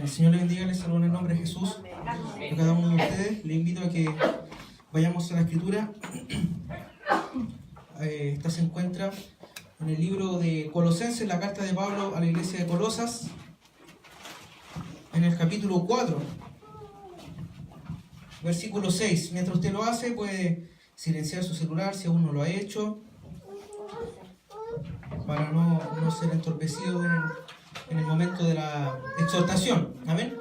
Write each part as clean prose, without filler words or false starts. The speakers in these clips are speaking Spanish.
El Señor les bendiga, les saludo en el nombre de Jesús. A cada uno de ustedes les invito a que vayamos a la Escritura. Esta se encuentra en el libro de Colosenses, la carta de Pablo a la iglesia de Colosas, en el capítulo 4, versículo 6. Mientras usted lo hace, puede silenciar su celular si aún no lo ha hecho, para no ser entorpecido en el momento de la exhortación. Amén.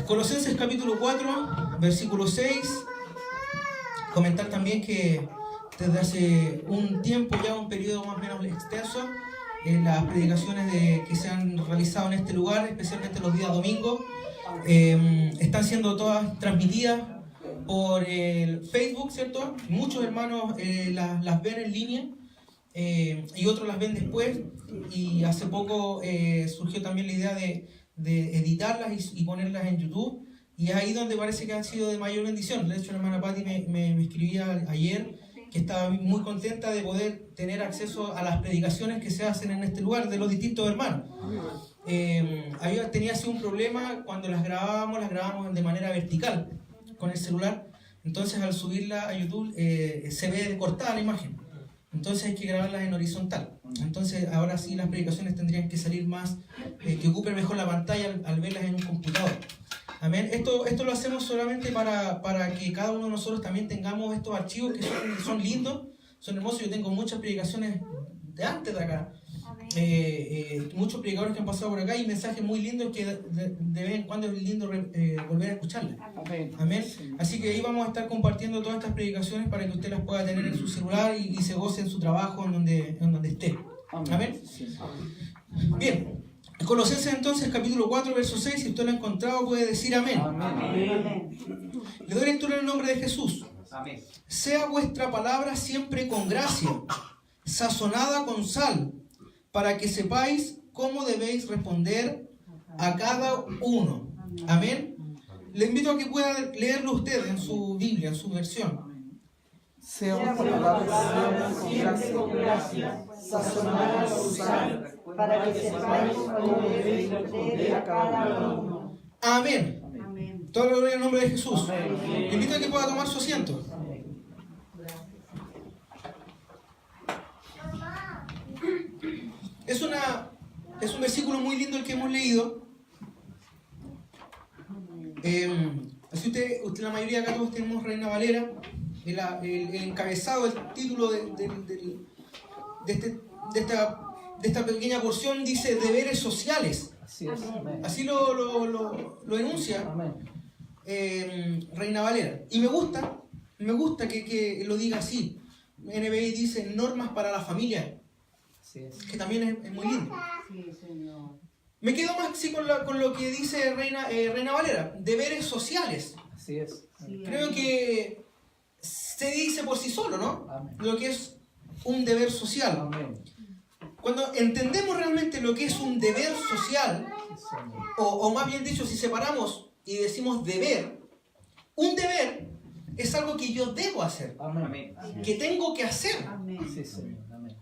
Colosenses capítulo 4, versículo 6. Comentar también que desde hace un tiempo, ya un periodo más o menos extenso, las predicaciones que se han realizado en este lugar, especialmente los días domingos, están siendo todas transmitidas por el Facebook, ¿cierto? Muchos hermanos las ven en línea y otros las ven después, y hace poco surgió también la idea de editarlas y ponerlas en YouTube, y es ahí donde parece que han sido de mayor bendición. De hecho, la hermana Patti me escribía ayer que estaba muy contenta de poder tener acceso a las predicaciones que se hacen en este lugar de los distintos hermanos. Tenía así un problema cuando las grabábamos de manera vertical con el celular. Entonces al subirla a YouTube se ve cortada la imagen. Entonces hay que grabarlas en horizontal. Entonces ahora sí las predicaciones tendrían que salir más, que ocupen mejor la pantalla al verlas en un computador. Amén. Esto lo hacemos solamente para que cada uno de nosotros también tengamos estos archivos que son lindos, son hermosos. Yo tengo muchas predicaciones de antes de acá. Muchos predicadores que han pasado por acá y mensajes muy lindos que de vez en cuando es lindo volver a escucharles. Amén. Así que ahí vamos a estar compartiendo todas estas predicaciones para que usted las pueda tener en su celular y se goce en su trabajo en donde esté. Amén. Bien. Colosenses entonces capítulo 4 verso 6, si usted lo ha encontrado puede decir amén. Amén. Le doy lectura en el nombre de Jesús. Amén. Sea vuestra palabra siempre con gracia, sazonada con sal, para que sepáis cómo debéis responder a cada uno. Amén. Le invito a que pueda leerlo usted en su Biblia, en su versión. Sea vuestra palabra siempre con gracia, sazonada con sal, para que sepáis cómo debéis responder a cada uno. Amén. Amén. Toda la gloria en el nombre de Jesús. Amén. Le invito a que pueda tomar su asiento. Es un versículo muy lindo el que hemos leído. Así usted, la mayoría acá todos tenemos Reina Valera. El encabezado, el título de esta pequeña porción dice deberes sociales. Así es. Amén. Así lo enuncia Reina Valera. Y me gusta que lo diga así. NBI dice normas para la familia, que también es muy lindo. Sí, Señor. Me quedo más así con lo que dice Reina Valera, deberes sociales. Así es. Creo que se dice por sí solo, ¿no? Amén. Lo que es un deber social. Amén. Cuando entendemos realmente lo que es un deber social, Sí, Señor. o más bien dicho, si separamos y decimos deber, un deber es algo que yo debo hacer, Amén. que tengo que hacer. Sí, Señor. Amén.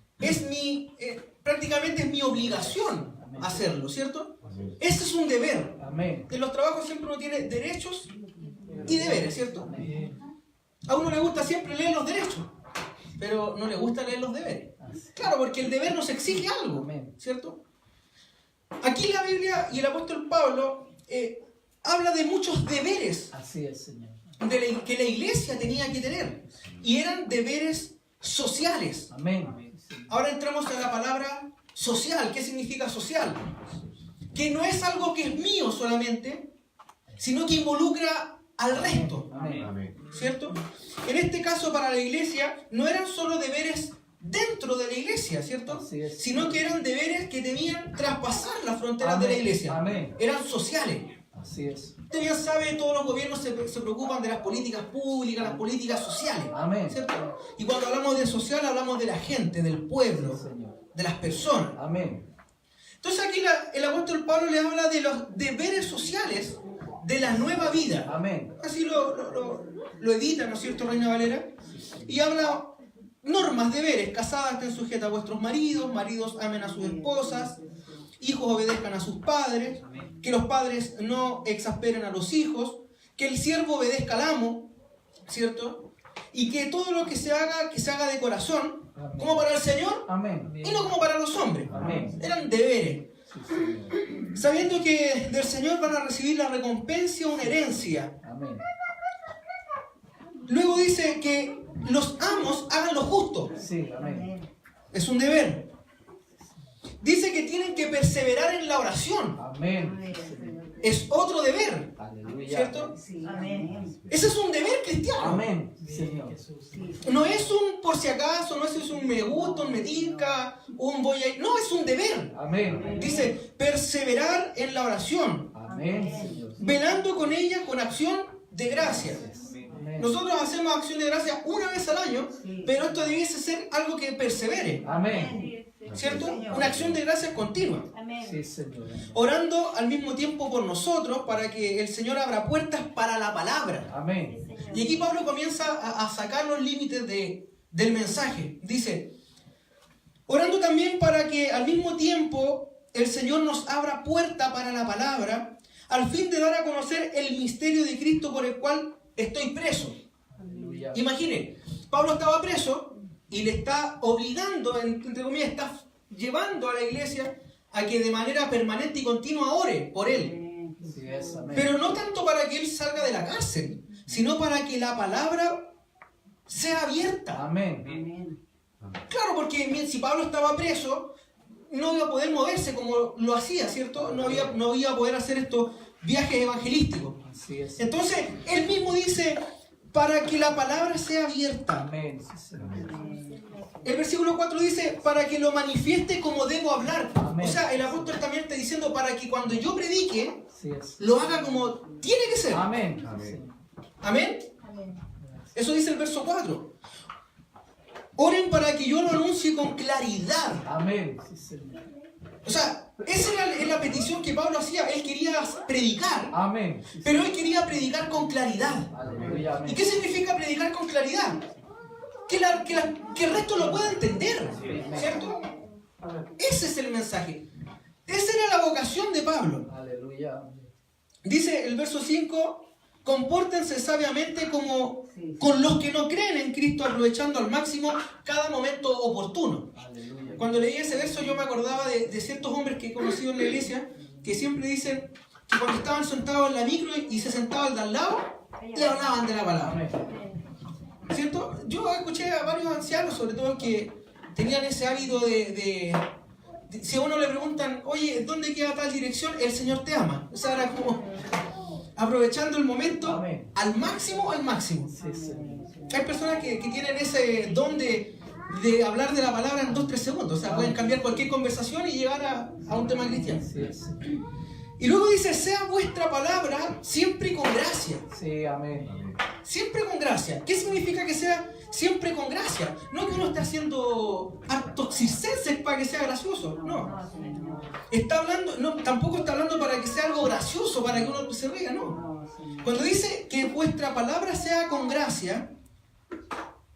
Prácticamente es mi obligación hacerlo, ¿cierto? Ese es un deber. Amén. En los trabajos siempre uno tiene derechos y deberes, ¿cierto? Amén. A uno le gusta siempre leer los derechos, pero no le gusta leer los deberes. Claro, porque el deber nos exige algo, ¿cierto? Aquí la Biblia y el apóstol Pablo habla de muchos deberes. Así es, Señor. Que la iglesia tenía que tener, y eran deberes sociales. Amén. Ahora entramos en la palabra social. ¿Qué significa social? Que no es algo que es mío solamente, sino que involucra al resto. Amén. ¿Cierto? En este caso, para la iglesia, no eran solo deberes dentro de la iglesia, ¿cierto? Así es. Sino que eran deberes que debían traspasar las fronteras de la iglesia. Amén. Eran sociales. Así es. Usted bien sabe, todos los gobiernos se preocupan de las políticas públicas, las políticas sociales. Amén. ¿Cierto? Y cuando hablamos de social, hablamos de la gente, del pueblo, Sí, Señor. de las personas. Amén. Entonces aquí el apóstol Pablo le habla de los deberes sociales de la nueva vida. Amén. Así lo edita, ¿no es cierto, Reina Valera? Y habla normas, deberes. Casadas estén sujetas a vuestros maridos, maridos amen a sus esposas, hijos obedezcan a sus padres, que los padres no exasperen a los hijos, que el siervo obedezca al amo, ¿cierto? Y que todo lo que se haga de corazón, como para el Señor, y no como para los hombres. Eran deberes. Sabiendo que del Señor van a recibir la recompensa, una herencia. Luego dice que los amos hagan lo justo. Es un deber. Dice que tienen que perseverar en la oración. Es otro deber. ¿Cierto? Ese es un deber cristiano. No es un por si acaso, no es un me gusta, un me tinca, un voy a ir. No, es un deber. Dice perseverar en la oración. Velando con ella con acción de gracia. Nosotros hacemos acción de gracia una vez al año, pero esto debiese ser algo que persevere. ¿Cierto? Una acción de gracias continua. Orando al mismo tiempo por nosotros para que el Señor abra puertas para la palabra. Y aquí Pablo comienza a sacar los límites del mensaje. Dice, orando también para que al mismo tiempo el Señor nos abra puerta para la palabra, al fin de dar a conocer el misterio de Cristo por el cual estoy preso. Imagine, Pablo estaba preso y le está obligando, entre comillas, está llevando a la iglesia a que de manera permanente y continua ore por él. Pero no tanto para que él salga de la cárcel, sino para que la palabra sea abierta. Claro, porque si Pablo estaba preso, no iba a poder moverse como lo hacía, ¿cierto? No iba a poder hacer estos viajes evangelísticos. Entonces, él mismo dice, para que la palabra sea abierta. El versículo 4 dice, para que lo manifieste como debo hablar. O sea, el apóstol también está diciendo, para que cuando yo predique, lo haga como tiene que ser. Amén. Eso dice el verso 4. Oren para que yo lo anuncie con claridad. O sea, esa era la petición que Pablo hacía. Él quería predicar, pero él quería predicar con claridad. ¿Y qué significa predicar con claridad? Que el resto lo pueda entender, ¿cierto? Ese es el mensaje. Esa era la vocación de Pablo. Dice el verso 5, compórtense sabiamente como con los que no creen en Cristo, aprovechando al máximo cada momento oportuno. Cuando leí ese verso yo me acordaba de ciertos hombres que he conocido en la iglesia que siempre dicen que cuando estaban sentados en la micro y se sentaban de al lado, le hablaban de la palabra. ¿Cierto? Yo escuché a varios ancianos, sobre todo que tenían ese hábito de si a uno le preguntan, oye, ¿dónde queda tal dirección? El Señor te ama. O sea, era como aprovechando el momento al máximo. Hay personas que tienen ese don de hablar de la palabra en 2-3 segundos. O sea, pueden cambiar cualquier conversación y llegar a un tema cristiano. Y luego dice, sea vuestra palabra siempre con gracia. Siempre con gracia. ¿Qué significa que sea siempre con gracia? No que uno esté haciendo actos circenses para que sea gracioso. No. Está hablando, tampoco está hablando para que sea algo gracioso, para que uno se ría, no. Cuando dice que vuestra palabra sea con gracia,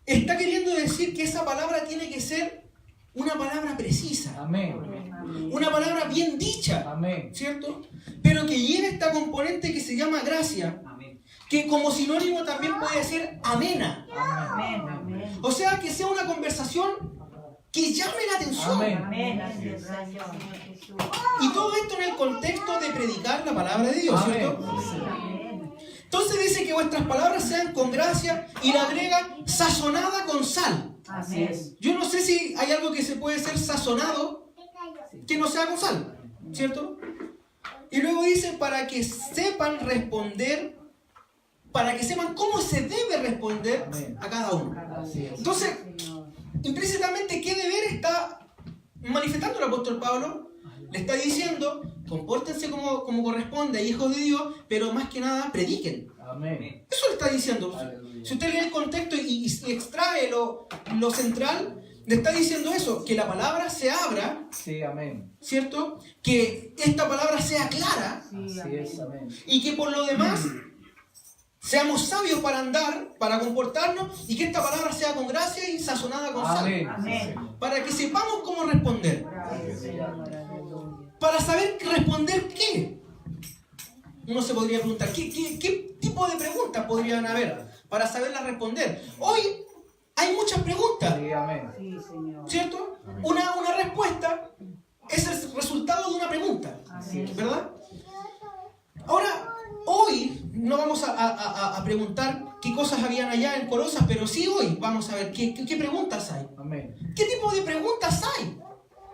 está queriendo decir que esa palabra tiene que ser una palabra precisa. Una palabra bien dicha, ¿cierto? Pero que lleve esta componente que se llama gracia, que como sinónimo también puede ser amena. O sea, que sea una conversación que llame la atención. Y todo esto en el contexto de predicar la palabra de Dios, ¿cierto? Entonces dice que vuestras palabras sean con gracia y la agrega sazonada con sal. Yo no sé si hay algo que se puede ser sazonado que no sea con sal, ¿cierto? Y luego dice para que sepan responder, para que sepan cómo se debe responder a cada uno. Entonces, implícitamente, ¿qué deber está manifestando el apóstol Pablo? Le está diciendo, compórtense como corresponde, hijos de Dios, pero más que nada prediquen. Eso le está diciendo. Si usted lee el contexto y extrae lo central, le está diciendo eso, que la palabra se abra, ¿cierto? Que esta palabra sea clara, y que por lo demás seamos sabios para andar, para comportarnos, y que esta palabra sea con gracia y sazonada con sal. Amén. Para que sepamos cómo responder. Gracias, Señor. Aleluya. Para saber responder qué. Uno se podría preguntar, ¿qué tipo de preguntas podrían haber para saberlas responder? Hoy hay muchas preguntas, Sí, amén. Sí, Señor. ¿cierto? Una respuesta es el resultado de una pregunta, Amén. ¿verdad? Ahora, hoy no vamos a preguntar qué cosas habían allá en Colosas, pero sí hoy vamos a ver qué preguntas hay. Amén. ¿Qué tipo de preguntas hay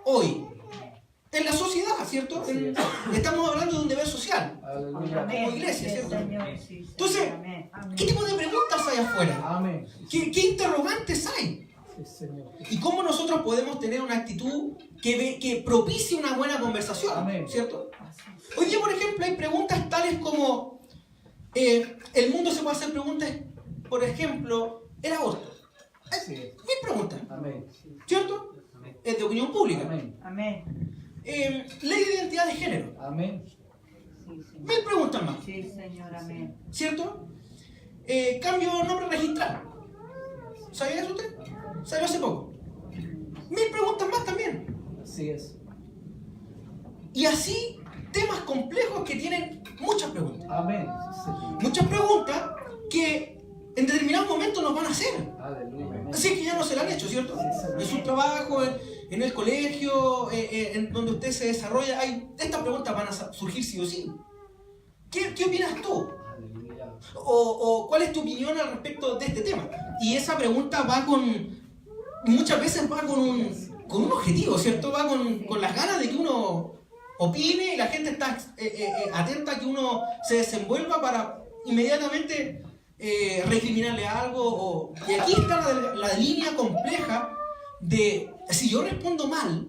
hoy en la sociedad, ¿cierto? Estamos hablando de un deber social, Aleluya. como iglesia, ¿cierto? Señor, sí, Señor. Entonces, Amén. Amén. ¿qué tipo de preguntas hay afuera? Amén. ¿Qué interrogantes hay? Sí, Señor. ¿Y cómo nosotros podemos tener una actitud que propicie una buena conversación? Amén. ¿Cierto? Hoy día, por ejemplo, hay preguntas tales como el mundo se puede hacer preguntas, por ejemplo, el aborto. Hay Sí. mil preguntas, Amén. ¿cierto? Es de opinión pública. Amén. Amén. Ley de identidad de género. Amén. Sí, Señor. Mil preguntas más, Sí, Señor. Amén. ¿cierto? Cambio de nombre registral. ¿Sabía eso usted? Salió hace poco. Mil preguntas más también. Así es. Y así, temas complejos que tienen muchas preguntas. Amén. Sí, Señor. Muchas preguntas que en determinados momentos nos van a hacer. Aleluya. Así que ya no se la han hecho, ¿cierto? En su trabajo, en el colegio, en donde usted se desarrolla, estas preguntas van a surgir sí o sí. ¿Qué opinas tú? Aleluya. O cuál es tu opinión al respecto de este tema. Y esa pregunta va muchas veces va con un objetivo, ¿cierto? Va con las ganas de que uno opine y la gente está atenta a que uno se desenvuelva para inmediatamente recriminarle algo. Y aquí está la línea compleja de si yo respondo mal,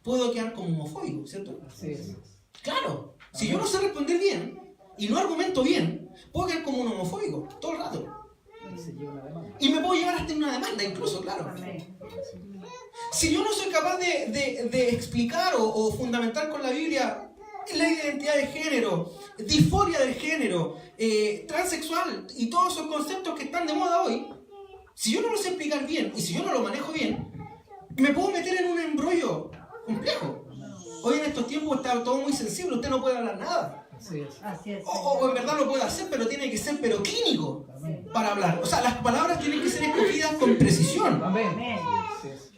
puedo quedar como homofóbico, ¿cierto? Así es. Claro, si yo no sé responder bien y no argumento bien, puedo quedar como un homofóbico todo el rato. Y se lleva una demanda. Y me puedo llevar hasta una demanda incluso, claro. Amén. Si yo no soy capaz de explicar o fundamentar con la Biblia ley de identidad de género, disforia del género, transexual y todos esos conceptos que están de moda hoy, si yo no lo sé explicar bien y si yo no lo manejo bien, me puedo meter en un embrollo complejo. Hoy en estos tiempos está todo muy sensible, usted no puede hablar nada. Así es. Así es. O en verdad lo puede hacer, pero tiene que ser clínico Amén. para hablar. O sea, las palabras tienen que ser escogidas con precisión. Amén. Amén. Así es.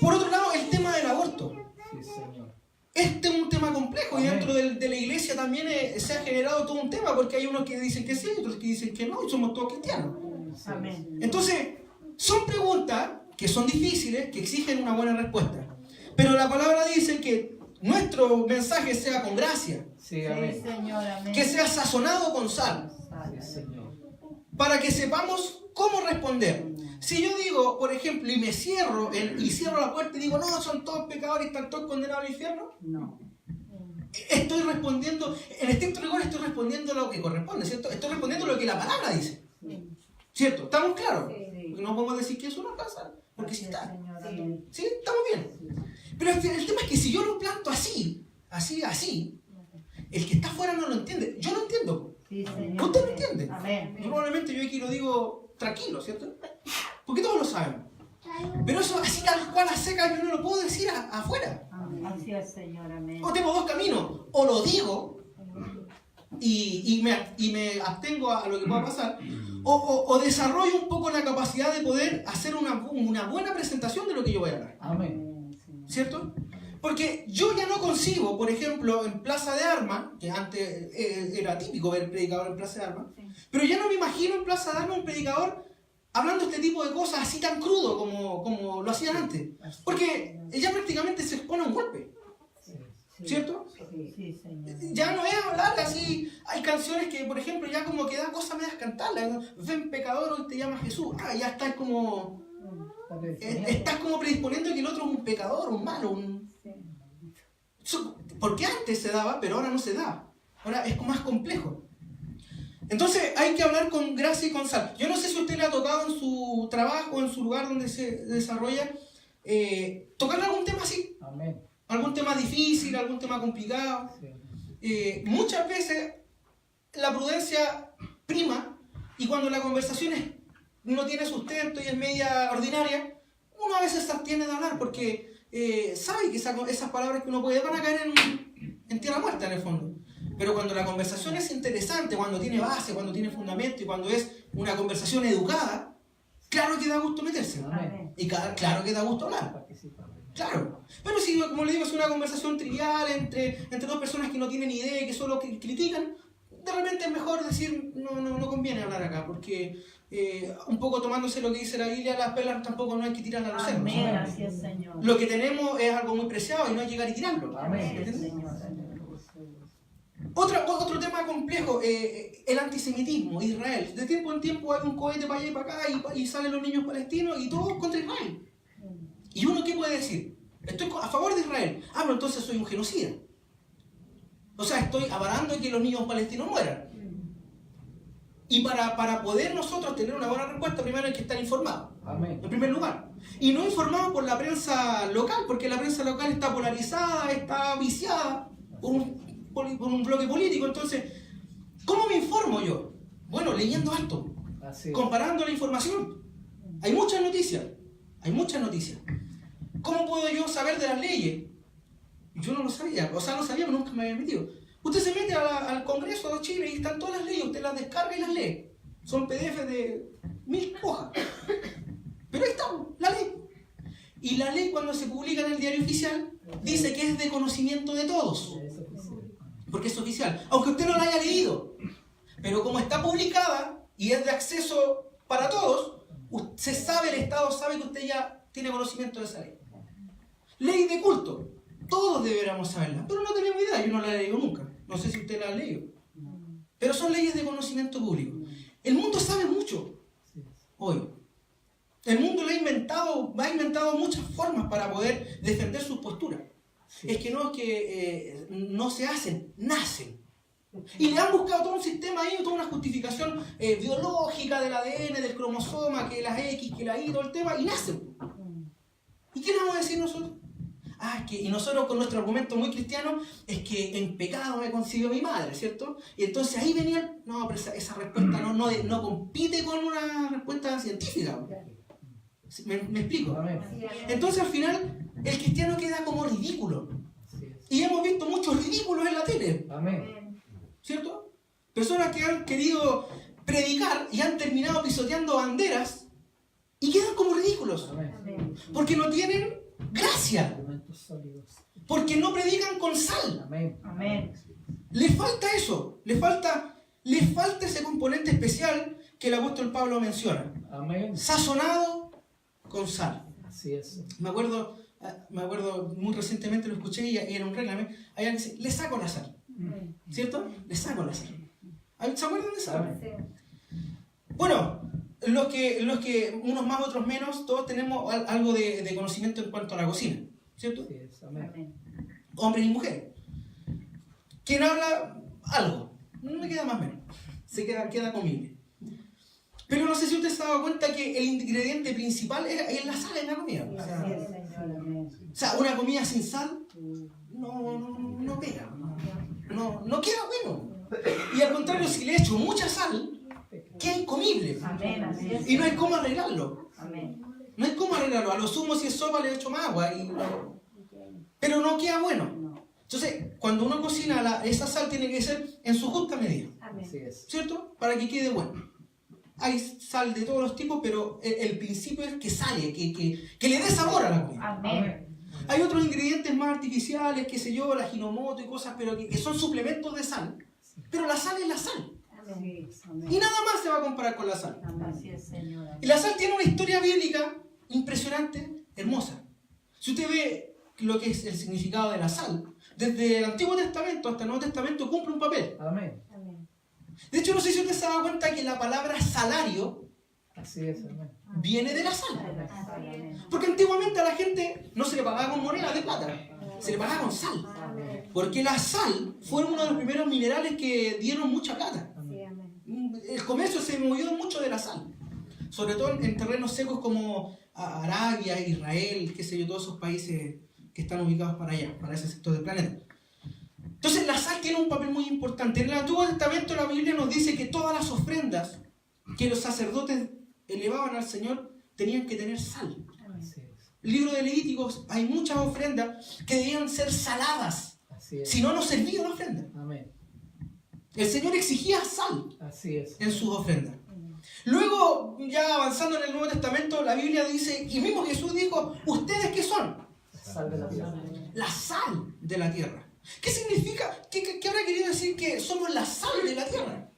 Por otro lado, el tema del aborto. Sí, Señor. Este es un tema complejo y Amén. dentro de la iglesia también se ha generado todo un tema porque hay unos que dicen que sí, otros que dicen que no y somos todos cristianos. Amén. Entonces, son preguntas que son difíciles, que exigen una buena respuesta. Pero la palabra dice que nuestro mensaje sea con gracia, Sí, Sí, amén. Señor. Amén. que sea sazonado con sal, Sí, Señor. para que sepamos cómo responder. Si yo digo, por ejemplo, y me cierro y cierro la puerta y digo, no, son todos pecadores y están todos condenados al infierno, No. estoy respondiendo, en estricto rigor estoy respondiendo lo que corresponde, ¿cierto? Estoy respondiendo lo que la palabra dice, ¿cierto? ¿Estamos claros? Sí. No podemos decir que eso no pasa, porque sí está. Señor. Amén. ¿Sí? ¿Estamos bien? Pero el tema es que si yo lo planto así, el que está afuera no lo entiende. Yo lo entiendo. Sí, Señor. ¿Usted lo entiende? Amén. Probablemente yo aquí lo digo tranquilo, ¿cierto? Porque todos lo saben. Pero eso así tal cual a seca yo no lo puedo decir afuera. Amén. Así es, Señor. Amén. O tengo dos caminos. O lo digo y me abstengo a lo que pueda pasar. O desarrollo un poco la capacidad de poder hacer una buena presentación de lo que yo voy a hablar. Amén. ¿Cierto? Porque yo ya no concibo, por ejemplo, en Plaza de Armas, que antes era típico ver predicador en Plaza de Armas, pero ya no me imagino en Plaza de Armas un predicador hablando este tipo de cosas así tan crudo como lo hacían antes. Porque ya prácticamente se expone a un golpe, Sí. ¿cierto? Sí, Señor. Ya no es hablar así. Hay canciones que, por ejemplo, ya como que da cosas medias cantarlas. Ven pecador, hoy te llama Jesús. Ya estás como... Estás como predisponiendo que el otro es un pecador, un malo, porque antes se daba, pero ahora no se da. Ahora es más complejo. Entonces hay que hablar con gracia y con sal. Yo no sé si a usted le ha tocado en su trabajo, en su lugar donde se desarrolla, tocar algún tema así. la prudencia prima, y cuando la conversación no tiene sustento y es media ordinaria, uno a veces se abstiene de hablar porque sabe que esas palabras que uno puede van a caer en tierra muerta en el fondo. Pero cuando la conversación es interesante, cuando tiene base, cuando tiene fundamento y cuando es una conversación educada, claro que da gusto meterse. Amén. Y claro que da gusto hablar. Participar. Claro. Pero si, como le digo, es una conversación trivial entre dos personas que no tienen ni idea y que solo critican, de repente es mejor decir, no conviene hablar acá, porque un poco tomándose lo que dice la Biblia, las perlas tampoco no hay que tirarlas a los cerros. Amén, gracias, Señor. Lo que tenemos es algo muy preciado y no hay que llegar y tirarlo. Amén. ¿Entiendes? Otro tema complejo, el antisemitismo, Israel. De tiempo en tiempo hay un cohete para allá y para acá y salen los niños palestinos y todos contra Israel. ¿Y uno qué puede decir? Estoy a favor de Israel. Ah, pero entonces soy un genocida. O sea, estoy avalando que los niños palestinos mueran. Y para poder nosotros tener una buena respuesta, primero hay que estar informados. Amén. En primer lugar. Y no informados por la prensa local, porque la prensa local está polarizada, está viciada por un bloque político. Entonces, ¿cómo me informo yo? Bueno, leyendo harto, Así es. comparando la información. Hay muchas noticias. ¿Cómo puedo yo saber de las leyes? Yo no lo sabía, no sabía, pero nunca me había metido. Usted se mete al Congreso de Chile y están todas las leyes, usted las descarga y las lee. Son PDF de 1000 hojas. Pero ahí está, la ley. Y la ley, cuando se publica en el diario oficial, dice que es de conocimiento de todos. Es oficial. Porque es oficial. Aunque usted no la haya leído. Pero como está publicada y es de acceso para todos, se sabe, el Estado sabe que usted ya tiene conocimiento de esa ley. Ley de culto. Todos deberíamos saberla. Pero no tenemos idea, yo no la he leído nunca. No sé si usted la ha leído. Pero son leyes de conocimiento público. El mundo sabe mucho hoy. El mundo ha inventado muchas formas para poder defender sus posturas. Sí. Es que no se hacen, nacen. Y le han buscado todo un sistema ahí, toda una justificación biológica del ADN, del cromosoma, que las X, que la Y, todo el tema, y nacen. ¿Y qué le vamos a decir nosotros? Y nosotros con nuestro argumento muy cristiano es que en pecado me concibió mi madre, ¿cierto? Y entonces ahí venía, no, pero esa respuesta no compite con una respuesta científica. ¿Me explico? Amén. Entonces al final el cristiano queda como ridículo. Así es. Y hemos visto muchos ridículos en la tele, Amén. ¿cierto? Personas que han querido predicar y han terminado pisoteando banderas y quedan como ridículos. Amén. Porque no tienen gracia. Argumentos sólidos. Porque no predican con sal. Amén. Amén. Le falta eso. Le falta ese componente especial que el apóstol Pablo menciona. Amén. Sazonado con sal. Así es. Me acuerdo muy recientemente lo escuché y era un reglamento. Hay alguien que dice, le saco la sal. ¿Cierto? Le saco la sal. ¿Se acuerdan de eso? Amén. Bueno, los que unos más, otros menos, todos tenemos algo de conocimiento en cuanto a la cocina. ¿Cierto? Así es. Amén. Hombres y mujeres. Quien habla algo, no me queda más o menos. Queda comible. Pero no sé si usted se ha dado cuenta que el ingrediente principal es la sal en la comida. O sea, una comida sin sal no pega. No queda bueno. Y al contrario, si le echo mucha sal, queda incomible. Amén. Así es. Y no hay cómo arreglarlo. Amén. No hay cómo arreglarlo. A lo sumo, si es sopa, le echo más agua. Pero no queda bueno. Entonces, cuando uno cocina, esa sal tiene que ser en su justa medida. Así es. ¿Cierto? Para que quede bueno. Hay sal de todos los tipos, pero el principio es que sale, que le dé sabor a la comida. Amén. Hay otros ingredientes más artificiales, qué sé yo, la Hinomoto y cosas, pero que son suplementos de sal. Pero la sal es la sal. Amén. Y nada más se va a comparar con la sal. Así es, Señor. Y la sal tiene una historia bíblica impresionante, hermosa. Si usted ve lo que es el significado de la sal, desde el Antiguo Testamento hasta el Nuevo Testamento cumple un papel. Amén. De hecho, no sé si usted se ha dado cuenta que la palabra salario Así es. Amén. viene de la sal. Porque antiguamente a la gente no se le pagaba con moneda de plata, se le pagaba con sal. Porque la sal fue uno de los primeros minerales que dieron mucha plata. El comercio se movió mucho de la sal. Sobre todo en terrenos secos como Arabia, Israel, qué sé yo, todos esos países que están ubicados para allá, para ese sector del planeta. Entonces la sal tiene un papel muy importante. En el Antiguo Testamento la Biblia nos dice que todas las ofrendas que los sacerdotes elevaban al Señor tenían que tener sal. Así es. En el libro de Levíticos hay muchas ofrendas que debían ser saladas. Así es. Si no, no servía la ofrenda. Amén. El Señor exigía sal Así es. en sus ofrendas. Luego, ya avanzando en el Nuevo Testamento, la Biblia dice, y mismo Jesús dijo, ¿ustedes qué son? Sal de la tierra. La sal de la tierra. ¿Qué significa? ¿Qué habrá querido decir que somos la sal de la tierra?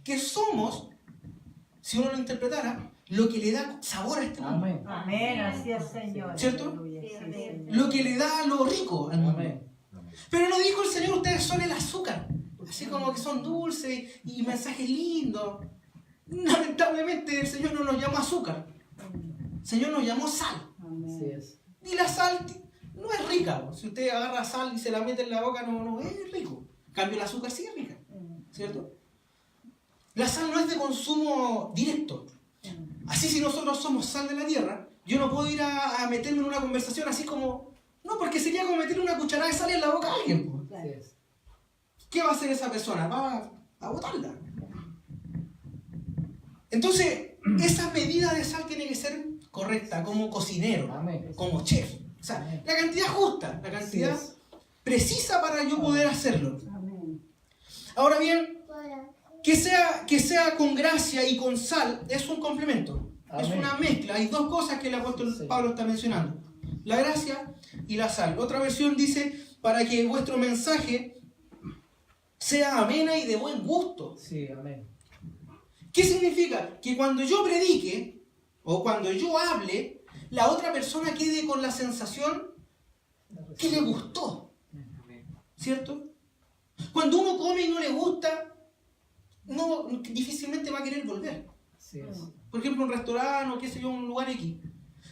Que somos, si uno lo interpretara, lo que le da sabor a este mundo. Amén. Amén, así es, Señor. ¿Cierto? Aleluya, sí, Señor. Lo que le da lo rico al mundo. Amén. Pero no dijo el Señor, ustedes son el azúcar. Así como que son dulces y mensajes lindos. Lamentablemente el Señor no nos llamó azúcar. El Señor nos llamó sal. Así es. Y la sal no es rica. Si usted agarra sal y se la mete en la boca, no es rico. En cambio, el azúcar sí es rica. ¿Cierto? La sal no es de consumo directo. Así, si nosotros somos sal de la tierra, yo no puedo ir a meterme en una conversación así como... No, porque sería como meterle una cucharada de sal en la boca a alguien. Po. Así es. ¿Qué va a hacer esa persona? Va a botarla. Entonces, esa medida de sal tiene que ser correcta, como cocinero, Amén. como chef. O sea, la cantidad justa, la cantidad Así es. precisa para yo poder hacerlo. Amén. Ahora bien, que sea con gracia y con sal es un complemento. Es Amén. una mezcla. Hay dos cosas que el apóstol Sí. Pablo está mencionando. La gracia y la sal. Otra versión dice, para que vuestro mensaje sea amena y de buen gusto. Sí, amén. ¿Qué significa? Que cuando yo predique o cuando yo hable, la otra persona quede con la sensación que le gustó. ¿Cierto? Cuando uno come y no le gusta, difícilmente va a querer volver. Así es. Por ejemplo, un restaurante o qué sé yo, un lugar X.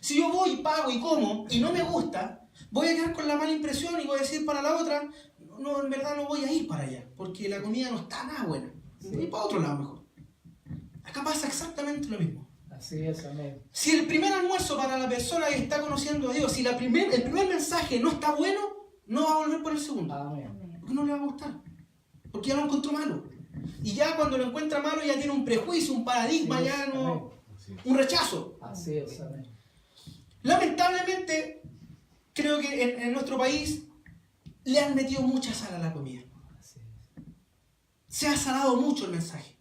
Si yo voy, pago y como y no me gusta, voy a quedar con la mala impresión y voy a decir para la otra, no, en verdad no voy a ir para allá, porque la comida no está nada buena. Voy para otro lado mejor. Acá pasa exactamente lo mismo. Así es, amén. Si el primer almuerzo para la persona que está conociendo a Dios, si el primer mensaje no está bueno, no va a volver por el segundo. Amén. Porque no le va a gustar. Porque ya lo encontró malo. Y ya cuando lo encuentra malo ya tiene un prejuicio, un paradigma, Así es, ya no, amén. un rechazo. Así es, amén. Lamentablemente, creo que en nuestro país le han metido mucha sal a la comida. Así es. Se ha salado mucho el mensaje.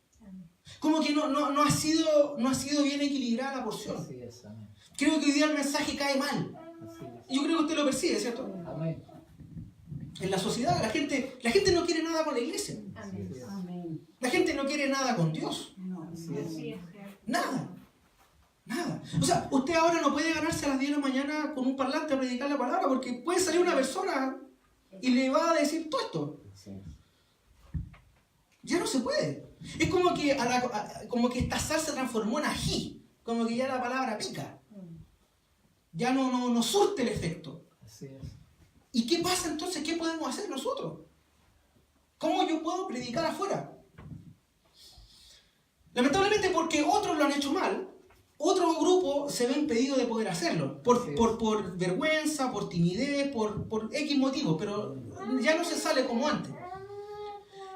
Como que no ha sido bien equilibrada la porción. Así es, amén. Creo que hoy día el mensaje cae mal. Así es. Yo creo que usted lo percibe, ¿cierto? Amén. En la sociedad, la gente no quiere nada con la iglesia. Así es. Amén. La gente no quiere nada con Dios. No, Así es. Nada. Nada. O sea, usted ahora no puede ganarse a las 10 de la mañana con un parlante a predicar la palabra porque puede salir una persona y le va a decir todo esto. Ya no se puede. Es como que, como que esta sal se transformó en ají. Como que ya la palabra pica. Ya no surte el efecto. Así es. ¿Y qué pasa entonces? ¿Qué podemos hacer nosotros? ¿Cómo yo puedo predicar afuera? Lamentablemente porque otros lo han hecho mal, otro grupo se ve impedido de poder hacerlo. Por vergüenza, por timidez, por X motivos, pero ya no se sale como antes.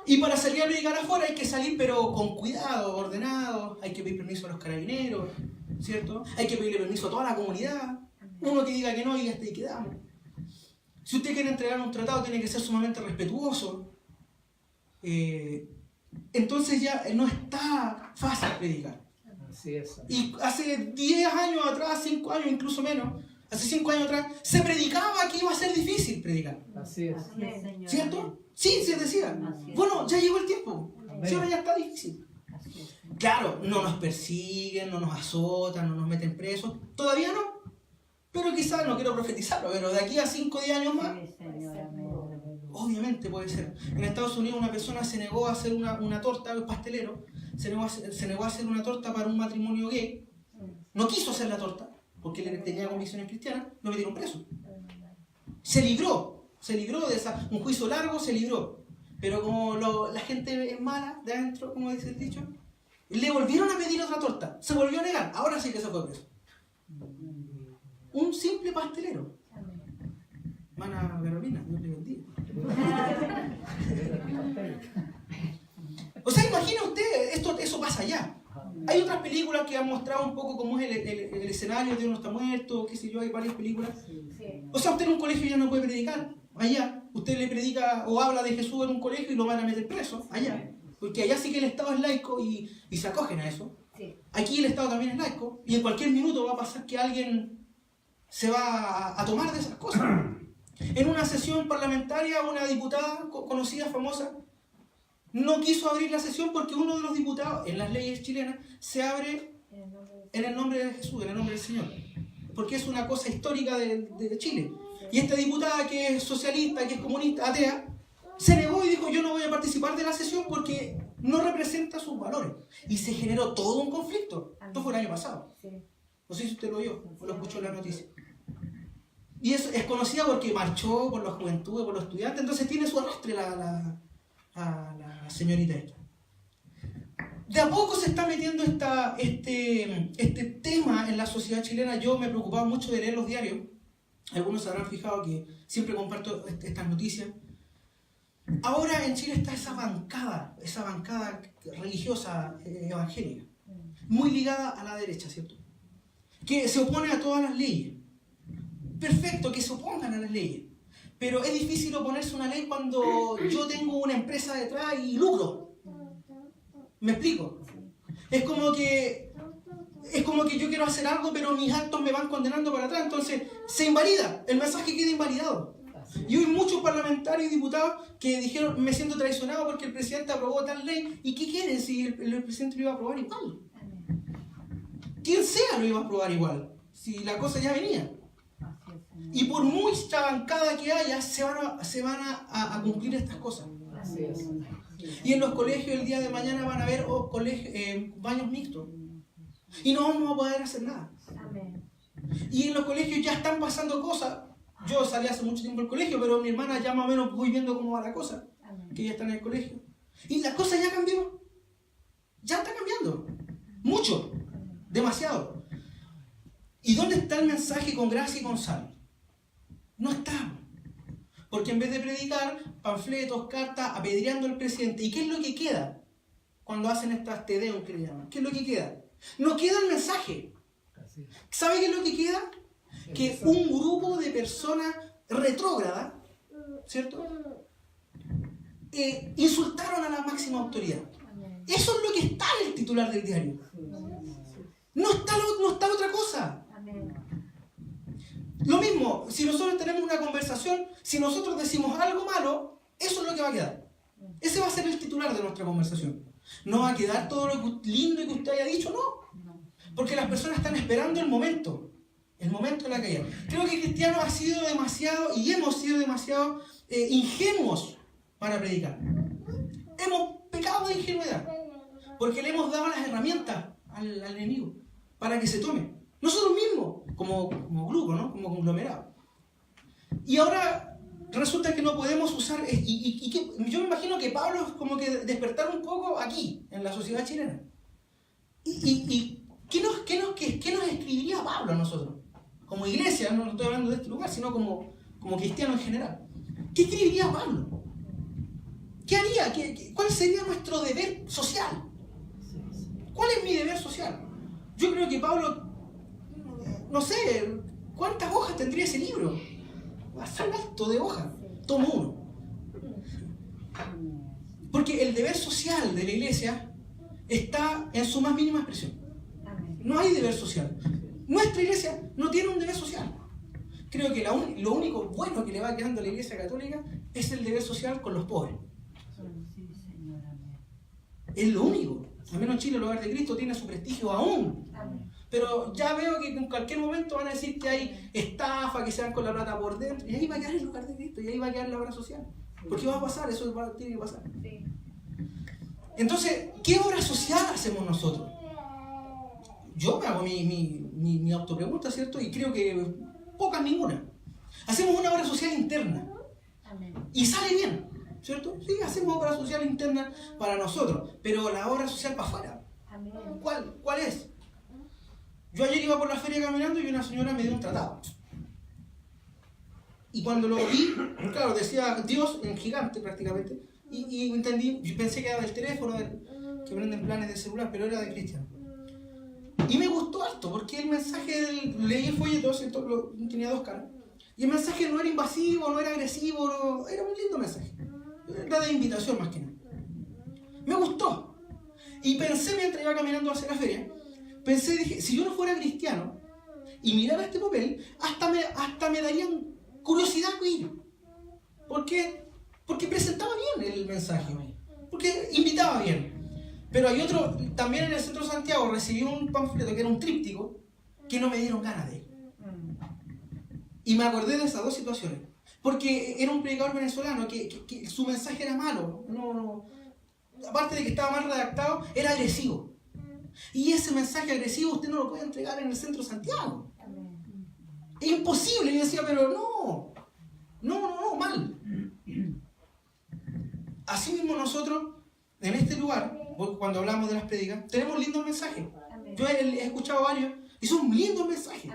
Y para salir a predicar afuera hay que salir pero con cuidado, ordenado, hay que pedir permiso a los carabineros, ¿cierto? Hay que pedirle permiso a toda la comunidad. Uno que diga que no y hasta ahí quedamos. Si usted quiere entregar un tratado tiene que ser sumamente respetuoso. Entonces ya no está fácil predicar. Así es, amén. Y hace 10 años atrás, 5 años, incluso menos, hace 5 años atrás, se predicaba que iba a ser difícil predicar. Así es. Así es, Señor. ¿Cierto? Sí, se decía. Así es. Bueno, ya llegó el tiempo. Amén. Si ahora ya está difícil. Así es. Claro, no nos persiguen, no nos azotan, no nos meten presos. Todavía no. Pero quizás, no quiero profetizarlo, pero de aquí a 5 o 10 años más, Sí, Señor, amén. obviamente puede ser. En Estados Unidos una persona se negó a hacer una torta, el pastelero, se negó a hacer una torta para un matrimonio gay. No quiso hacer la torta, porque él tenía convicciones cristianas, lo metieron preso. Se libró de un juicio largo, se libró. Pero como la gente es mala de adentro, como dice el dicho, le volvieron a pedir otra torta, se volvió a negar, ahora sí que se fue preso. Un simple pastelero. Hermana Carolina, Dios le bendiga. O sea, imagina usted, eso pasa allá. Hay otras películas que han mostrado un poco cómo es el escenario de uno está muerto, qué sé yo, hay varias películas. O sea, usted en un colegio ya no puede predicar. Allá, usted le predica o habla de Jesús en un colegio y lo van a meter preso, allá. Porque allá sí que el Estado es laico y se acogen a eso. Aquí el Estado también es laico y en cualquier minuto va a pasar que alguien se va a tomar de esas cosas. En una sesión parlamentaria, una diputada conocida, famosa, no quiso abrir la sesión porque uno de los diputados, en las leyes chilenas, se abre en el nombre de Jesús, en el nombre del Señor. Porque es una cosa histórica de Chile. Y esta diputada que es socialista, que es comunista, atea, se negó y dijo: yo no voy a participar de la sesión porque no representa sus valores. Y se generó todo un conflicto. Esto fue el año pasado. No sé si usted lo oyó o lo escuchó en la noticia. Y es conocida porque marchó por la juventud, por los estudiantes, entonces tiene su arrastre la señorita esta. De a poco se está metiendo este tema en la sociedad chilena. Yo me he preocupado mucho de leer los diarios. Algunos se habrán fijado que siempre comparto estas noticias. Ahora en Chile está esa bancada religiosa evangélica, muy ligada a la derecha, ¿cierto? Que se opone a todas las leyes. Perfecto, que se opongan a las leyes. Pero es difícil oponerse a una ley cuando yo tengo una empresa detrás y lucro. ¿Me explico? Es como que yo quiero hacer algo, pero mis actos me van condenando para atrás. Entonces se invalida, el mensaje queda invalidado. Y hoy muchos parlamentarios y diputados que dijeron: me siento traicionado porque el presidente aprobó tal ley. ¿Y qué quieren si el presidente lo iba a aprobar igual? Quien sea lo iba a aprobar igual, si la cosa ya venía. Y por mucha bancada que haya, se van a cumplir estas cosas. Y en los colegios el día de mañana van a haber baños mixtos. Y no vamos a poder hacer nada. Y en los colegios ya están pasando cosas. Yo salí hace mucho tiempo del colegio, pero mi hermana ya más o menos voy viendo cómo va la cosa. Que ya está en el colegio. Y la cosa ya cambió. Ya está cambiando. Mucho. Demasiado. ¿Y dónde está el mensaje con gracia y con sal? No está. Porque en vez de predicar panfletos, cartas, apedreando al presidente, ¿y qué es lo que queda cuando hacen estas tedeum que le llaman? ¿Qué es lo que queda? No queda el mensaje. ¿Sabe qué es lo que queda? Que un grupo de personas retrógradas, ¿cierto? Insultaron a la máxima autoridad. Eso es lo que está en el titular del diario. No está otra cosa. Lo mismo, si nosotros tenemos una conversación, si nosotros decimos algo malo, eso es lo que va a quedar. Ese va a ser el titular de nuestra conversación. No va a quedar todo lo lindo que usted haya dicho, no. Porque las personas están esperando el momento de la caída. Creo que cristianos ha sido demasiado, y hemos sido demasiado ingenuos para predicar. Hemos pecado de ingenuidad, porque le hemos dado las herramientas al enemigo para que se tome. Nosotros mismos, como grupo, ¿no? Como conglomerado. Y ahora resulta que no podemos usar, y que yo me imagino que Pablo es como que despertar un poco aquí, en la sociedad chilena. ¿Y qué nos escribiría Pablo a nosotros? Como iglesia, no estoy hablando de este lugar, sino como cristiano en general. ¿Qué escribiría Pablo? ¿Qué haría? ¿Cuál sería nuestro deber social? ¿Cuál es mi deber social? Yo creo que Pablo, no sé, ¿cuántas hojas tendría ese libro? Bastante alto de hojas. Tomo uno. Porque el deber social de la iglesia está en su más mínima expresión. No hay deber social. Nuestra iglesia no tiene un deber social. Creo que lo único bueno que le va quedando a la iglesia católica es el deber social con los pobres. Es lo único. Al menos en Chile el Hogar de Cristo tiene su prestigio aún. Pero ya veo que en cualquier momento van a decir que hay estafa, que se dan con la plata por dentro. Y ahí va a quedar el Hogar de Cristo, y ahí va a quedar la obra social. ¿Por qué va a pasar? Eso tiene que pasar. Entonces, ¿qué obra social hacemos nosotros? Yo me hago mi autopregunta, ¿cierto? Y creo que pocas, ninguna. Hacemos una obra social interna. Y sale bien, ¿cierto? Sí, hacemos obra social interna para nosotros, pero la obra social para afuera. ¿Cuál es? Yo ayer iba por la feria caminando y una señora me dio un tratado. Y cuando lo vi, claro, decía Dios en gigante prácticamente. Y entendí, yo pensé que era del teléfono, que prenden planes de celular, pero era de Cristian. Y me gustó harto, porque el mensaje, leí el folleto, tenía 2 caras. Y el mensaje no era invasivo, no era agresivo, era un lindo mensaje. Era de invitación más que nada. Me gustó. Y pensé mientras iba caminando hacia la feria, dije, si yo no fuera cristiano y mirara este papel, hasta me darían curiosidad ir. ¿Por qué? Porque presentaba bien el mensaje, porque invitaba bien. Pero hay otro, también en el centro de Santiago recibí un panfleto que era un tríptico que no me dieron ganas de ir. Y me acordé de esas 2 situaciones. Porque era un predicador venezolano que su mensaje era malo. Aparte de que estaba mal redactado, era agresivo. Y ese mensaje agresivo usted no lo puede entregar en el centro de Santiago. Es imposible. Y yo decía, pero no, mal. Así mismo nosotros, en este lugar, cuando hablamos de las prédicas, tenemos lindos mensajes. Yo he escuchado varios y son lindos mensajes.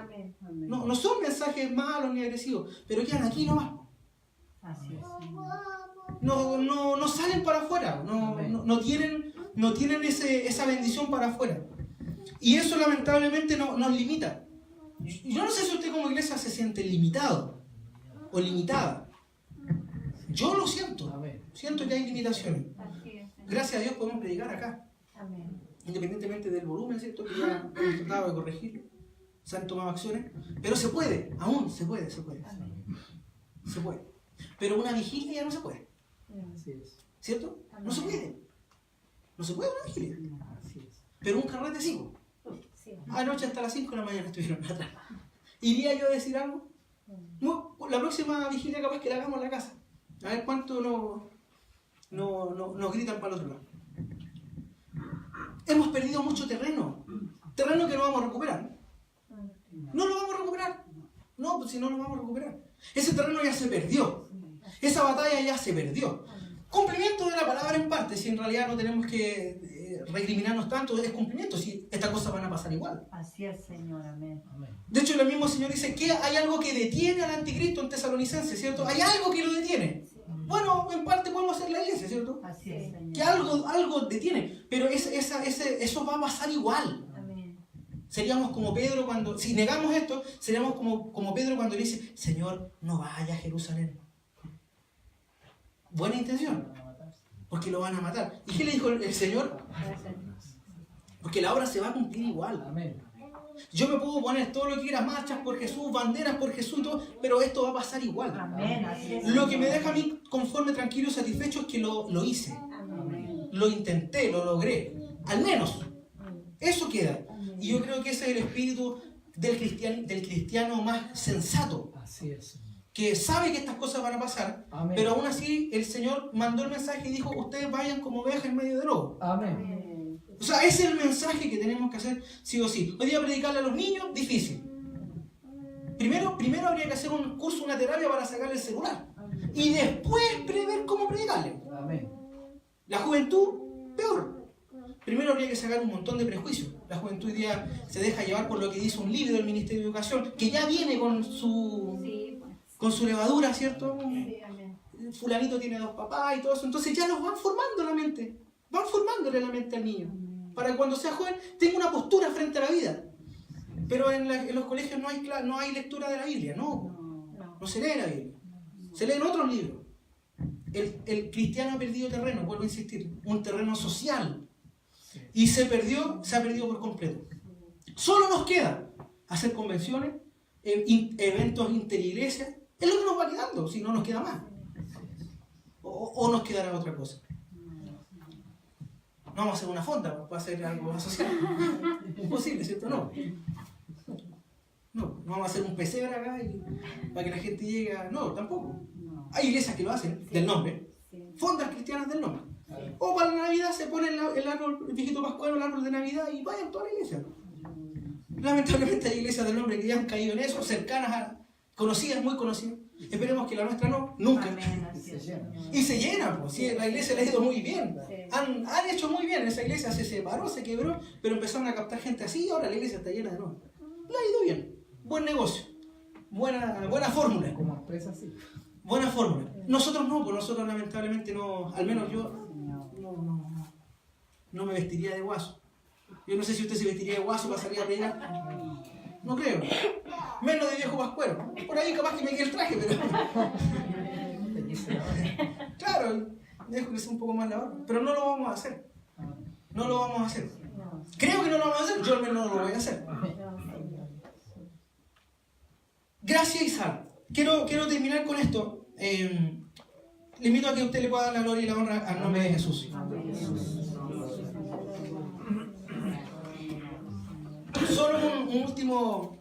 No son mensajes malos ni agresivos, pero quedan aquí nomás. Así es. No salen para afuera, no tienen esa bendición para afuera. Y eso lamentablemente nos limita. Yo no sé si usted como iglesia se siente limitado o limitada. Yo lo siento. Siento que hay limitaciones. Gracias a Dios podemos predicar acá. Independientemente del volumen, ¿cierto? Que ya hemos tratado de corregirlo. Se han tomado acciones. Pero se puede, aún se puede. Se puede. Pero una vigilia ya no se puede. ¿Cierto? No se puede. No se puede una vigilia. Pero un carrete sí. Anoche hasta las 5 de la mañana estuvieron atrás. ¿Iría yo a decir algo? No, la próxima vigilia capaz que la hagamos en la casa. A ver cuánto nos gritan para el otro lado. Hemos perdido mucho terreno que no vamos a recuperar. No lo vamos a recuperar. No, pues si no lo vamos a recuperar. Ese terreno ya se perdió. Esa batalla ya se perdió. Cumplimiento de la palabra en parte, si en realidad no tenemos que recriminarnos tanto, es cumplimiento, si estas cosas van a pasar igual. Así es, Señor, amén. De hecho, el mismo Señor dice que hay algo que detiene al anticristo en Tesalonicenses, ¿cierto? Hay algo que lo detiene. Bueno, en parte podemos hacer la iglesia, ¿cierto? Así es, Señor. Que algo detiene, pero eso va a pasar igual. Amén. Seríamos como Pedro cuando, si negamos esto, seríamos como Pedro cuando le dice, Señor, no vaya a Jerusalén. Buena intención, porque lo van a matar. ¿Y qué le dijo el Señor? Porque la obra se va a cumplir igual. Amén. Yo me puedo poner todo lo que quiera, marchas por Jesús, banderas por Jesús y todo, pero esto va a pasar igual. Amén. Así es. Lo que me deja a mí conforme, tranquilo y satisfecho es que lo hice. Amén. Lo intenté, lo logré. Al menos. Eso queda. Y yo creo que ese es el espíritu del cristiano más sensato. Así es. Que sabe que estas cosas van a pasar, Amén. pero aún así el Señor mandó el mensaje y dijo, ustedes vayan como ovejas en medio de lobos. Amén. O sea, ese es el mensaje que tenemos que hacer sí o sí. Hoy día predicarle a los niños, difícil. Primero habría que hacer un curso, una terapia para sacarle el celular. Y después prever cómo predicarle. Amén. La juventud, peor. Primero habría que sacar un montón de prejuicios. La juventud hoy día se deja llevar por lo que dice un libro del Ministerio de Educación, que ya viene con su levadura, ¿cierto? Fulanito tiene 2 papás y todo eso. Entonces ya los van formando la mente. Van formándole la mente al niño. Para que cuando sea joven tenga una postura frente a la vida. Pero en los colegios no hay lectura de la Biblia. No se lee la Biblia. Se leen otros libros. El cristiano ha perdido terreno, vuelvo a insistir. Un terreno social. Y se ha perdido por completo. Solo nos queda hacer convenciones, eventos interiglesias. Es lo que nos va quedando, si no nos queda más. O nos quedará otra cosa. No vamos a hacer una fonda para hacer algo social. Imposible, ¿cierto? No vamos a hacer un pesebre acá para que la gente llegue a... No, tampoco. Hay iglesias que lo hacen, del nombre. Fondas cristianas del nombre. O para la Navidad se pone el árbol, el viejito pascual, el árbol de Navidad y vayan toda la iglesia. Lamentablemente hay iglesias del nombre que ya han caído en eso, cercanas, conocidas, muy conocidas. Esperemos que la nuestra no, nunca. Amén. Y se llena, pues. Sí, la iglesia le ha ido muy bien. Han hecho muy bien. Esa iglesia se separó, se quebró, pero empezaron a captar gente así y ahora la iglesia está llena de nuevo. Le ha ido bien. Buen negocio. Buena fórmula. Como expresa así. Buena fórmula. Nosotros no, pues nosotros lamentablemente no, al menos yo no me vestiría de guaso. Yo no sé si usted se vestiría de guaso para salir a pelear. No creo. Menos de viejo pascuero. Por ahí capaz que me quede el traje, pero... Claro, dejo que sea un poco más la barba. Pero no lo vamos a hacer. No lo vamos a hacer. Creo que no lo vamos a hacer, yo al menos no lo voy a hacer. Gracia y sal. Quiero terminar con esto. Le invito a que usted le pueda dar la gloria y la honra al nombre de Jesús. Solo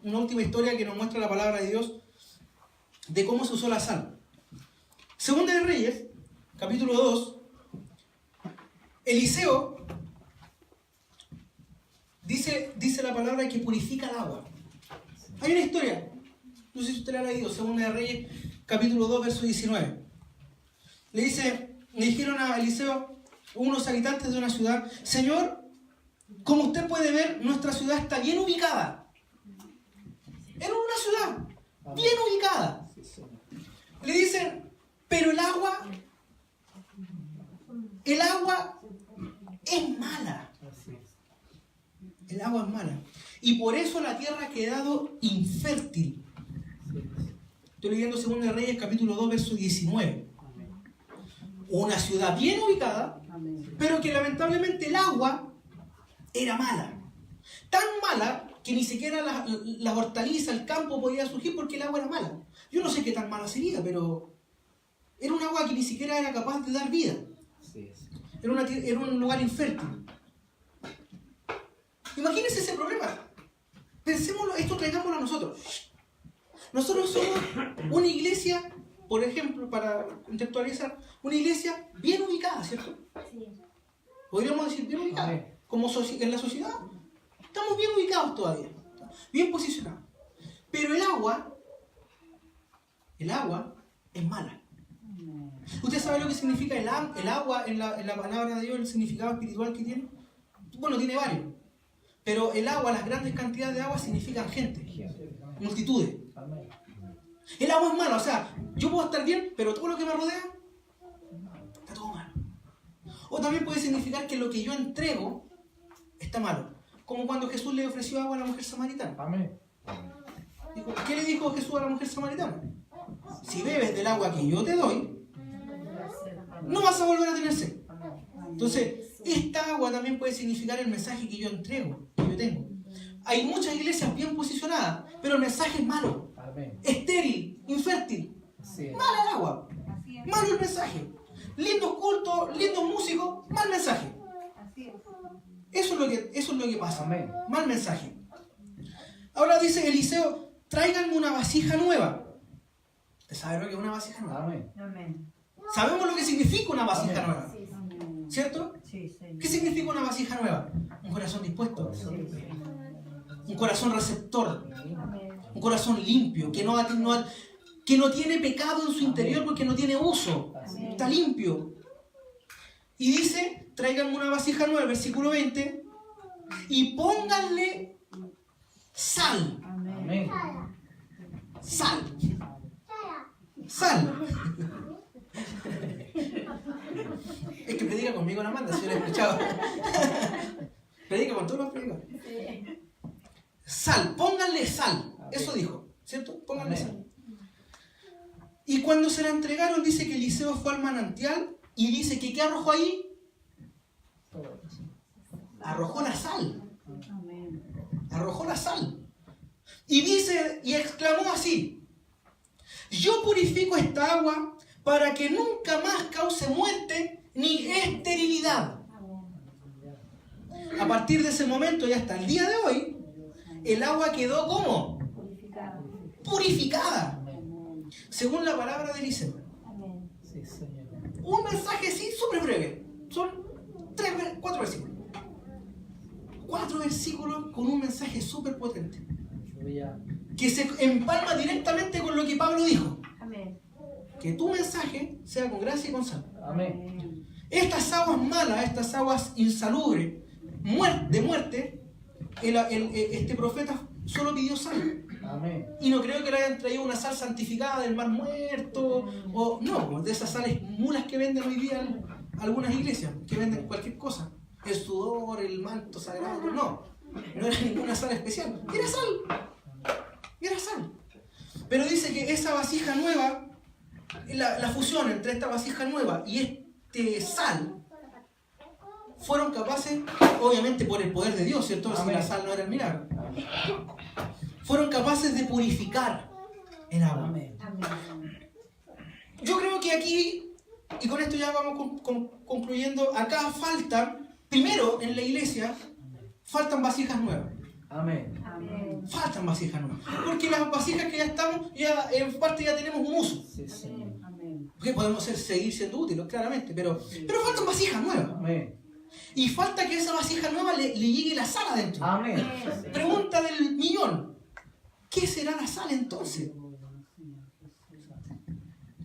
una última historia que nos muestra la palabra de Dios de cómo se usó la sal. Segunda de Reyes, capítulo 2, Eliseo dice la palabra que purifica el agua. Hay una historia, no sé si usted la ha leído, Segunda de Reyes, capítulo 2, verso 19. Le dijeron a Eliseo, unos habitantes de una ciudad: Señor, como usted puede ver, nuestra ciudad está bien ubicada. Era una ciudad bien ubicada. Le dicen, pero el agua es mala. El agua es mala. Y por eso la tierra ha quedado infértil. Estoy leyendo 2 de Reyes, capítulo 2, verso 19. Una ciudad bien ubicada, pero que lamentablemente el agua era mala. Tan mala que ni siquiera la hortaliza, el campo podía surgir porque el agua era mala. Yo no sé qué tan mala sería, pero era un agua que ni siquiera era capaz de dar vida. Era un lugar infértil. Imagínense ese problema. Pensémoslo, esto traigámoslo a nosotros. Nosotros somos una iglesia, por ejemplo, para contextualizar, una iglesia bien ubicada, ¿cierto? Podríamos decir bien ubicada. Como en la sociedad, estamos bien ubicados todavía, bien posicionados. Pero el agua es mala. ¿Usted sabe lo que significa el agua en la palabra de Dios, el significado espiritual que tiene? Bueno, tiene varios. Pero el agua, las grandes cantidades de agua significan gente, multitudes. El agua es mala, o sea, yo puedo estar bien, pero todo lo que me rodea está todo mal. O también puede significar que lo que yo entrego está malo. Como cuando Jesús le ofreció agua a la mujer samaritana. Amén. ¿Qué le dijo Jesús a la mujer samaritana? Si bebes del agua que yo te doy, no vas a volver a tener sed. Entonces, esta agua también puede significar el mensaje que yo entrego, que yo tengo. Hay muchas iglesias bien posicionadas, pero el mensaje es malo. Estéril, infértil. Mala el agua. Malo el mensaje. Lindos cultos, lindos músicos, mal mensaje. Eso es lo que pasa. Amén. Mal mensaje. Ahora dice Eliseo, tráiganme una vasija nueva. ¿Usted sabe lo que es una vasija nueva? Amén. Sabemos lo que significa una vasija Amén. nueva. ¿Cierto? ¿Qué significa una vasija nueva? Un corazón dispuesto. Un corazón receptor. Un corazón limpio, que no tiene pecado en su interior porque no tiene uso. Está limpio. Y dice, tráiganme una vasija nueva, versículo 20, y pónganle sal. Amén. Sal. Sal. Es que predica conmigo la manda, si yo le he escuchado. Predica con todos los predicadores. Sal, pónganle sal. Eso dijo, ¿cierto? Pónganle sal. Y cuando se la entregaron, dice que Eliseo fue al manantial y dice que ¿qué arrojó ahí? Arrojó la sal. Arrojó la sal. Y dice, y exclamó así: yo purifico esta agua para que nunca más cause muerte ni esterilidad. A partir de ese momento y hasta el día de hoy, el agua quedó ¿cómo? Purificada. Según la palabra de Eliseo. Sí, Señor. Un mensaje así súper breve. Son 4 versículos. 4 versículos con un mensaje súper potente. Que se empalma directamente con lo que Pablo dijo. Que tu mensaje sea con gracia y con sal. Amén. Estas aguas malas, estas aguas insalubres, de muerte, este profeta solo pidió sal. Amén. Y no creo que le hayan traído una sal santificada del mar muerto, o no, de esas sales mulas que venden hoy día algunas iglesias, que venden cualquier cosa. El sudor, el manto sagrado, no era ninguna sal especial, era sal. Pero dice que esa vasija nueva, la fusión entre esta vasija nueva y este sal, fueron capaces, obviamente por el poder de Dios, ¿cierto? Si la sal no era el milagro, fueron capaces de purificar el agua. Amén. Yo creo que aquí, y con esto ya vamos concluyendo, acá faltan, primero en la iglesia, faltan vasijas nuevas. Amén. Faltan vasijas nuevas. Porque las vasijas que ya estamos, ya en parte ya tenemos un uso. Sí, Señor. Que podemos seguir siendo útiles, claramente, pero faltan vasijas nuevas. Amén. Y falta que a esa vasija nueva le llegue la sal adentro. Amén. Pregunta del millón. ¿Qué será la sal entonces?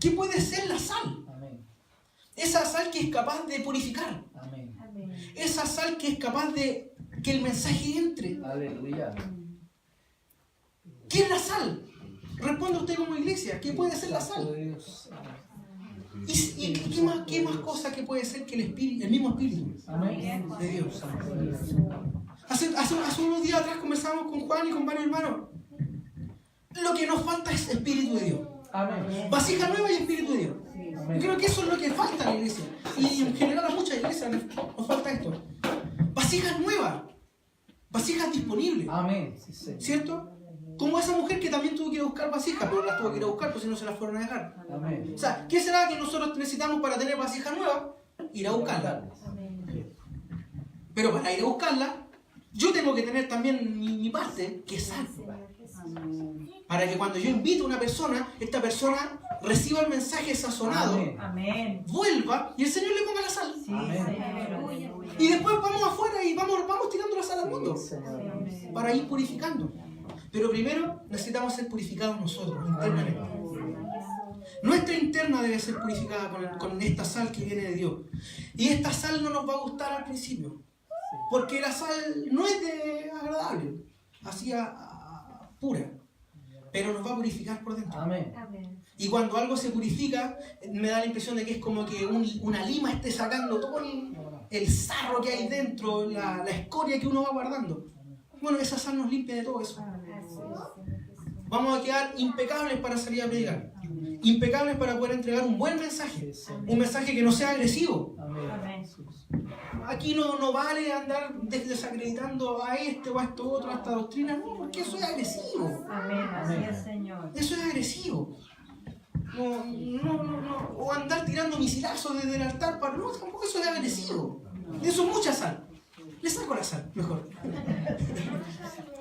¿Qué puede ser la sal? Amén. Esa sal que es capaz de purificar. Amén. Esa sal que es capaz de que el mensaje entre. Aleluya. ¿Qué es la sal? Responde usted como iglesia. ¿Qué puede ser la sal? Dios. ¿Y qué más cosa que puede ser que el mismo Espíritu Amén. de Dios? Hace unos días atrás conversábamos con Juan y con varios hermanos. Lo que nos falta es Espíritu de Dios. Amén. Vasija nueva y Espíritu de Dios. Yo Amén. creo que eso es lo que falta en la iglesia. Y en general a muchas iglesias nos falta esto. Vasijas nuevas. Vasijas disponibles. Amén. Sí, Señor. ¿Cierto? Como esa mujer que también tuvo que ir a buscar vasijas, pero las tuvo que ir a buscar, pues si no se las fueron a dejar. Amén. O sea, ¿qué será que nosotros necesitamos para tener vasijas nuevas? Ir a buscarla. Pero para ir a buscarla, yo tengo que tener también mi parte, que es sal. Para que cuando yo invito a una persona, esta persona reciba el mensaje sazonado, Amén. vuelva y el Señor le ponga la sal. Amén. Y después vamos afuera y vamos tirando la sal al mundo Sí, Señor. para ir purificando. Pero primero necesitamos ser purificados nosotros, internamente. Nuestra interna debe ser purificada con esta sal que viene de Dios. Y esta sal no nos va a gustar al principio, porque la sal no es de agradable, así pura, pero nos va a purificar por dentro. Amén. Y cuando algo se purifica, me da la impresión de que es como que una lima esté sacando todo el sarro que hay dentro, la escoria que uno va guardando. Bueno, esa sal nos limpia de todo eso. Vamos a quedar impecables para salir a predicar. Impecables para poder entregar un buen mensaje. Un mensaje que no sea agresivo. Amén. Aquí no vale andar desacreditando a este o a esto otro, a esta doctrina. No, porque eso es agresivo. Eso es agresivo. No. O andar tirando misilazos desde el altar para... No, tampoco eso es agresivo. Eso es mucha sal. Le saco la sal, mejor.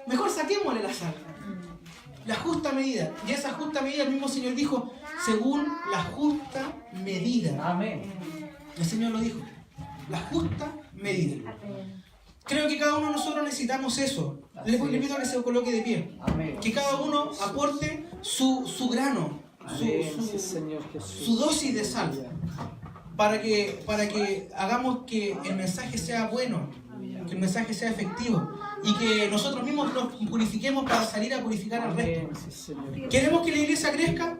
Mejor saquémosle la sal. La justa medida. Y esa justa medida, el mismo Señor dijo, según la justa medida. Amén. El Señor lo dijo. La justa medida. Creo que cada uno de nosotros necesitamos eso. Le invito a que se coloque de pie. Amén. Que cada uno aporte su grano, Sí, Señor Jesús. su dosis de sal. Para que hagamos que el mensaje sea bueno, que el mensaje sea efectivo y que nosotros mismos nos purifiquemos para salir a purificar al resto. Amén. Sí, Señor. ¿Queremos que la iglesia crezca?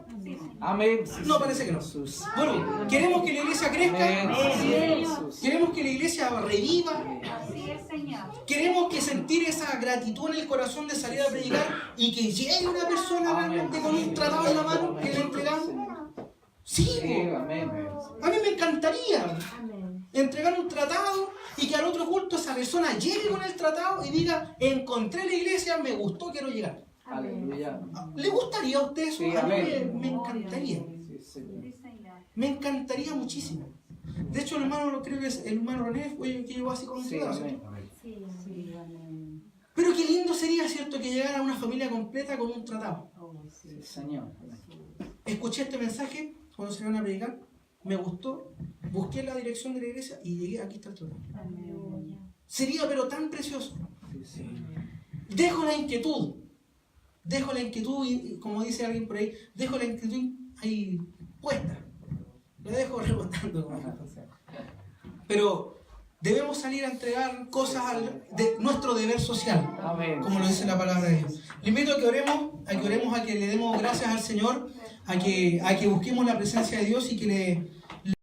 Amén. Sí, No, parece que no. Jesús. Bueno, ¿queremos que la iglesia crezca? Amén. Sí, Jesús. ¿Queremos que la iglesia reviva? ¿Queremos que sentir esa gratitud en el corazón de salir a predicar y que llegue una persona realmente con un tratado en la mano que le entregamos? Sí, po. Amén. A mí me encantaría entregar un tratado y que al otro culto esa persona llegue con el tratado y diga, encontré la iglesia, me gustó, quiero llegar. Aleluya. ¿Le gustaría a usted eso? Sí, A mí amén. me encantaría. Sí, Señor. Me encantaría muchísimo. De hecho, el hermano, creo que es el hermano René, fue el que llegó así con un Sí, tratado. amén. Pero qué lindo sería, ¿cierto?, que llegara una familia completa con un tratado. Sí, Señor. Escuché este mensaje cuando se iban a predicar, me gustó, busqué la dirección de la iglesia y llegué, aquí está el tratado. Sería pero tan precioso. Sí, Señor. Dejo la inquietud y como dice alguien por ahí, dejo la inquietud ahí puesta. La dejo rebotando. Pero debemos salir a entregar cosas de nuestro deber social, Amén. como lo dice la palabra de Dios. Le invito a que oremos, a que le demos gracias al Señor, a que busquemos la presencia de Dios y que le